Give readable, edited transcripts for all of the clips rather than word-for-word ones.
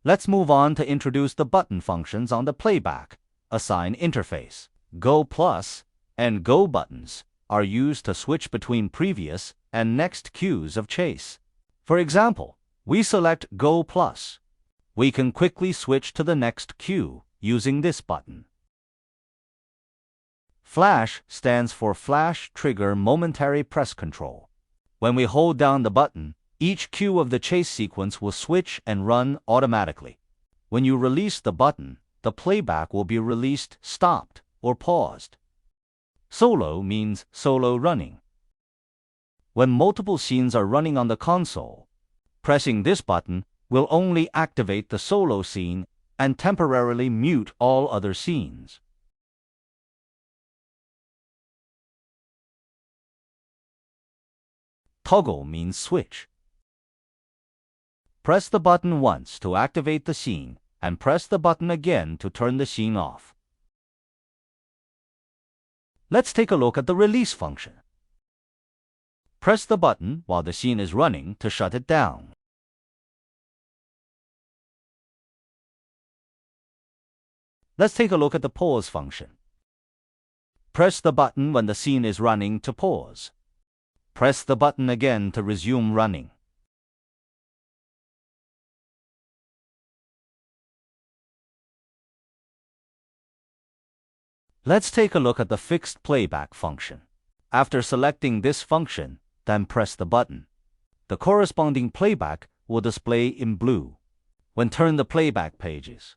Let's move on to introduce the button functions on the playback assign interface. Go plus and go buttons are used to switch between previous and next cues of chase. For example, we select Go plus. We can quickly switch to the next cue using this button. Flash stands for Flash Trigger Momentary Press Control. When we hold down the button, each cue of the chase sequence will switch and run automatically. When you release the button, the playback will be released, stopped, or paused. Solo means solo running. When multiple scenes are running on the console, pressing this button will only activate the solo scene and temporarily mute all other scenes. Toggle means switch. Press the button once to activate the scene and press the button again to turn the scene off. Let's take a look at the release function. Press the button while the scene is running to shut it down. Let's take a look at the pause function. Press the button when the scene is running to pause. Press the button again to resume running. Let's take a look at the fixed playback function. After selecting this function, then press the button. The corresponding playback will display in blue. When turn the playback pages,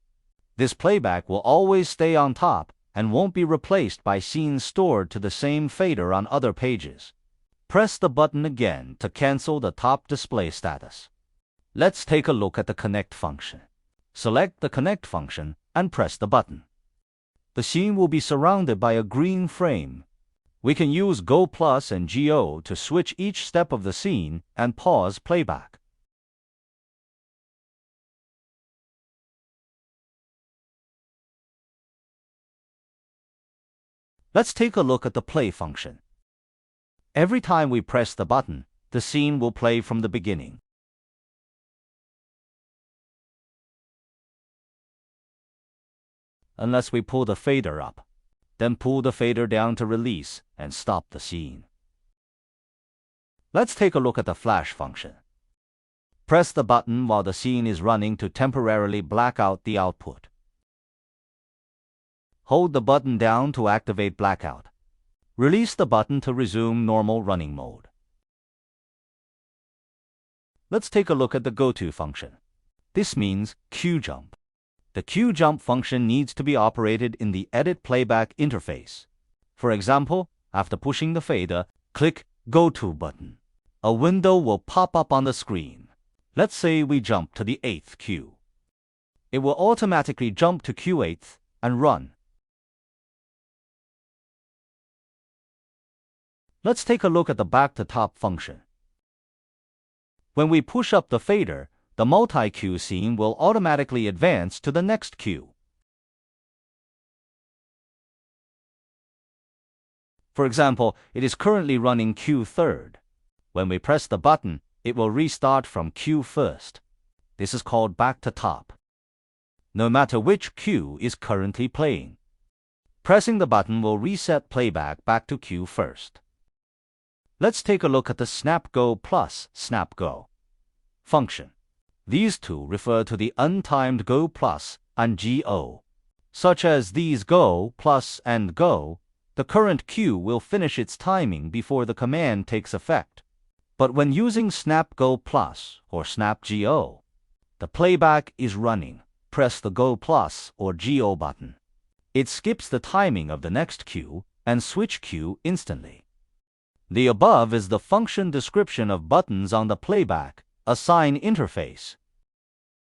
this playback will always stay on top and won't be replaced by scenes stored to the same fader on other pages. Press the button again to cancel the top display status. Let's take a look at the connect function. Select the connect function and press the button. The scene will be surrounded by a green frame. We can use Go plus and Go to switch each step of the scene and pause playback. Let's take a look at the play function. Every time we press the button, the scene will play from the beginning. Unless we pull the fader up, then pull the fader down to release and stop the scene. Let's take a look at the flash function. Press the button while the scene is running to temporarily black out the output. Hold the button down to activate blackout. Release the button to resume normal running mode. Let's take a look at the go-to function. This means cue jump. The cue jump function needs to be operated in the Edit Playback interface. For example, after pushing the fader, click Go To button. A window will pop up on the screen. Let's say we jump to the 8th cue. It will automatically jump to cue 8th and run. Let's take a look at the back to top function. When we push up the fader, the multi-cue scene will automatically advance to the next cue. For example, it is currently running cue 3rd. When we press the button, it will restart from cue 1st. This is called back to top. No matter which cue is currently playing, pressing the button will reset playback back to cue 1st. Let's take a look at the Snap Go plus Snap Go function. These two refer to the untimed Go plus and Go. Such as these Go plus and Go, the current cue will finish its timing before the command takes effect. But when using Snap Go plus or Snap Go, the playback is running. Press the Go plus or Go button. It skips the timing of the next cue and switch cue instantly. The above is the function description of buttons on the playback assign interface.